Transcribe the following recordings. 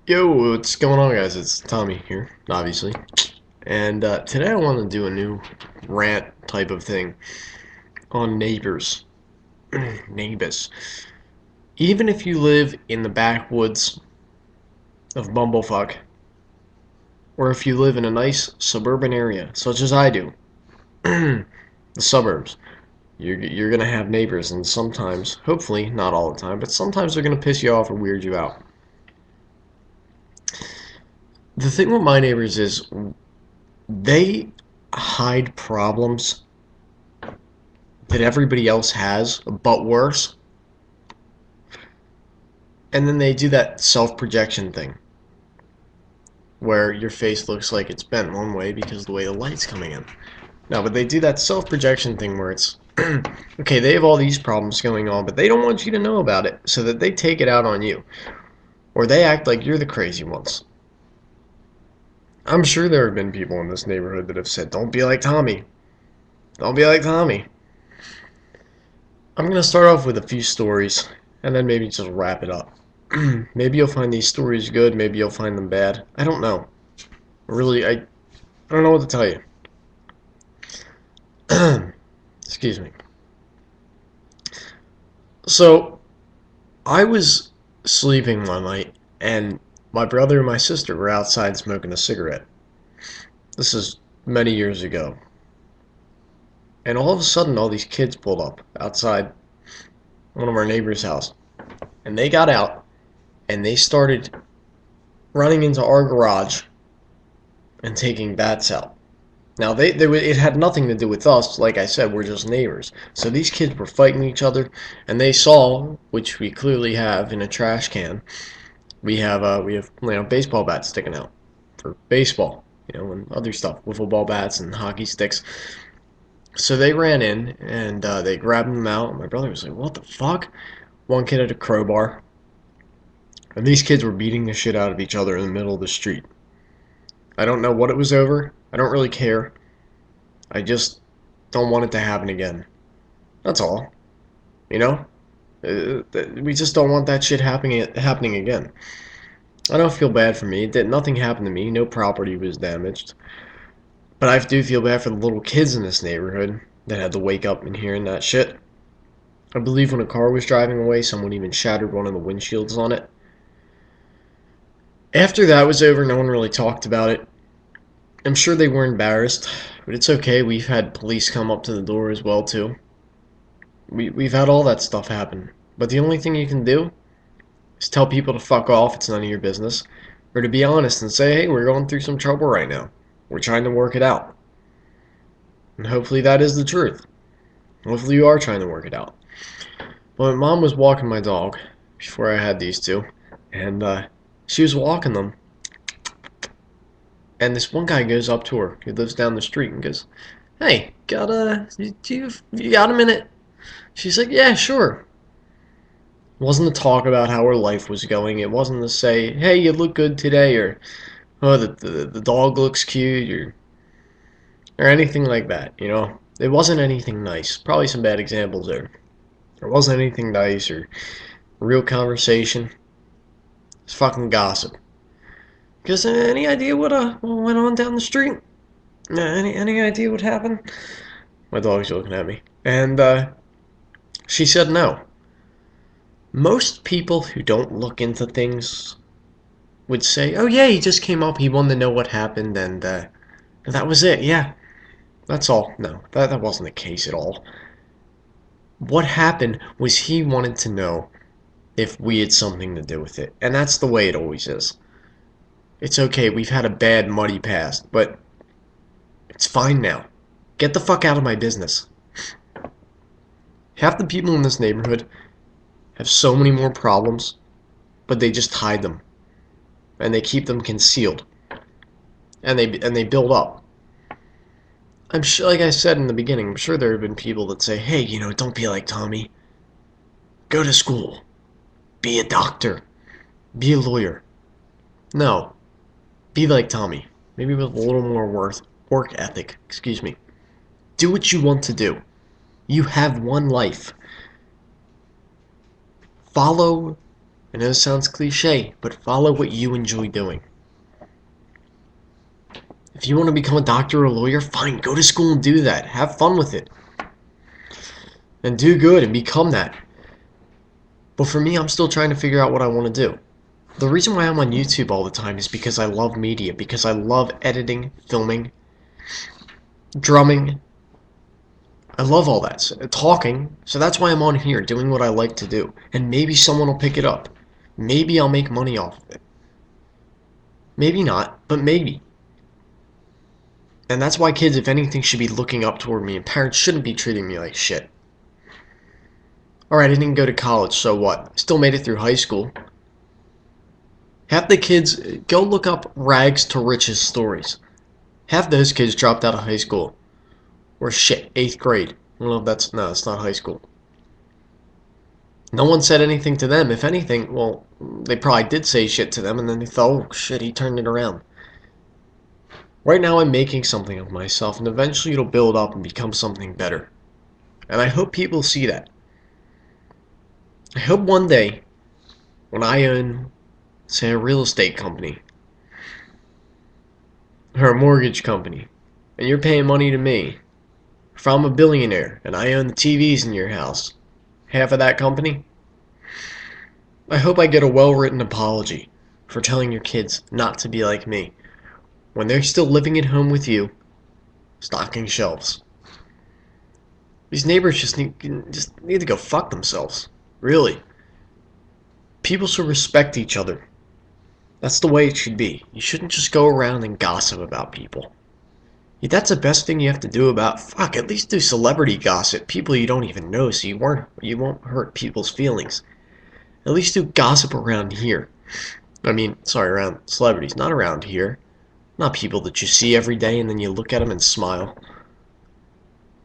Yo, what's going on, guys? It's Tommy here, obviously. And today I want to do a new rant type of thing on neighbors. Neighbors. Even if you live in the backwoods of Bumblefuck, or if you live in a nice suburban area, such as I do, the suburbs, you're going to have neighbors, and sometimes, hopefully, not all the time, but sometimes they're going to piss you off or weird you out. The thing with my neighbors is they hide problems that everybody else has, but worse. And then they do that self-projection thing, where your face looks like it's bent one way because of the way the light's coming in. No, but they do that self-projection thing where it's, okay, they have all these problems going on, but they don't want you to know about it, so that they take it out on you. Or they act like you're the crazy ones. I'm sure there have been people in this neighborhood that have said, don't be like Tommy. Don't be like Tommy. I'm going to start off with a few stories, and then maybe just wrap it up. Maybe you'll find these stories good, maybe you'll find them bad. I don't know. Really, I don't know what to tell you. Excuse me. So, I was sleeping one night, and my brother and my sister were outside smoking a cigarette. This is many years ago. And all of a sudden, all these kids pulled up outside one of our neighbor's house. And they got out, and they started running into our garage and taking bats out. Now, it had nothing to do with us. Like I said, we're just neighbors. So these kids were fighting each other, and they saw, which we clearly have in a trash can. We have baseball bats sticking out for baseball, and other stuff, wiffle ball bats and hockey sticks. So they ran in and they grabbed them out. My brother was like, "What the fuck?" One kid had a crowbar, and these kids were beating the shit out of each other in the middle of the street. I don't know what it was over. I don't really care. I just don't want it to happen again. That's all. You know? We just don't want that shit happening again. I don't feel bad for me. Nothing happened to me. No property was damaged. But I do feel bad for the little kids in this neighborhood that had to wake up and hearing that shit. I believe when a car was driving away, someone even shattered one of the windshields on it. After that was over, no one really talked about it. I'm sure they were embarrassed, but it's okay. We've had police come up to the door as well too. We've had all that stuff happen. But the only thing you can do is tell people to fuck off. It's none of your business, or to be honest and say, hey, we're going through some trouble right now. We're trying to work it out. And hopefully that is the truth. Hopefully you are trying to work it out. But Mom was walking my dog before I had these two, and she was walking them. And this one guy goes up to her, who lives down the street, and goes, "Hey, you got a minute?" She's like, "Yeah, sure." It wasn't to talk about how her life was going. It wasn't to say, "Hey, you look good today," or "Oh, the dog looks cute," or anything like that. It wasn't anything nice. Probably some bad examples there. It wasn't anything nice or real conversation. It's fucking gossip. Because any idea what went on down the street? Any idea what happened? My dog's looking at me. And she said no. Most people who don't look into things would say, oh yeah, he just came up, he wanted to know what happened, and that was it, yeah. That's all. No, that wasn't the case at all. What happened was he wanted to know if we had something to do with it. And that's the way it always is. It's okay, we've had a bad, muddy past, but it's fine now. Get the fuck out of my business. Half the people in this neighborhood have so many more problems, but they just hide them. And they keep them concealed. And they build up. I'm sure, like I said in the beginning, I'm sure there have been people that say, hey, don't be like Tommy. Go to school. Be a doctor. Be a lawyer. No. Be like Tommy. Maybe with a little more work ethic. Excuse me. Do what you want to do. You have one life. Follow I know it sounds cliche, but follow what you enjoy doing. If you want to become a doctor or a lawyer, fine, go to school and do that. Have fun with it. And do good and become that. But for me, I'm still trying to figure out what I want to do. The reason why I'm on YouTube all the time is because I love media, because I love editing, filming, drumming. I love all that. Talking. So that's why I'm on here, doing what I like to do. And maybe someone will pick it up. Maybe I'll make money off of it. Maybe not, but maybe. And that's why kids, if anything, should be looking up toward me, and parents shouldn't be treating me like shit. Alright, I didn't go to college, so what? Still made it through high school. Half the kids, go look up rags to riches stories. Half those kids dropped out of high school. Or shit, 8th grade. Well, no, it's not high school. No one said anything to them. If anything, well, they probably did say shit to them, and then they thought, oh shit, he turned it around. Right now I'm making something of myself, and eventually it'll build up and become something better. And I hope people see that. I hope one day, when I own, say, a real estate company, or a mortgage company, and you're paying money to me, if I'm a billionaire and I own the TVs in your house, half of that company, I hope I get a well-written apology for telling your kids not to be like me when they're still living at home with you, stocking shelves. These neighbors just need to go fuck themselves. Really. People should respect each other. That's the way it should be. You shouldn't just go around and gossip about people. That's the best thing you have to do about, fuck, at least do celebrity gossip. People you don't even know, so you won't hurt people's feelings. At least do gossip around here. Around celebrities, not around here. Not people that you see every day and then you look at them and smile.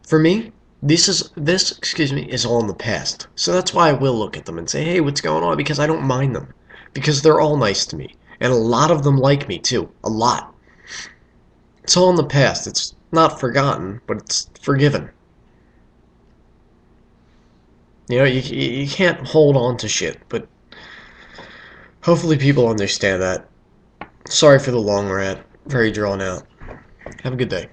For me, this is all in the past. So that's why I will look at them and say, hey, what's going on? Because I don't mind them. Because they're all nice to me. And a lot of them like me, too. A lot. It's all in the past. It's not forgotten, but it's forgiven. You can't hold on to shit, but hopefully people understand that. Sorry for the long rant. Very drawn out. Have a good day.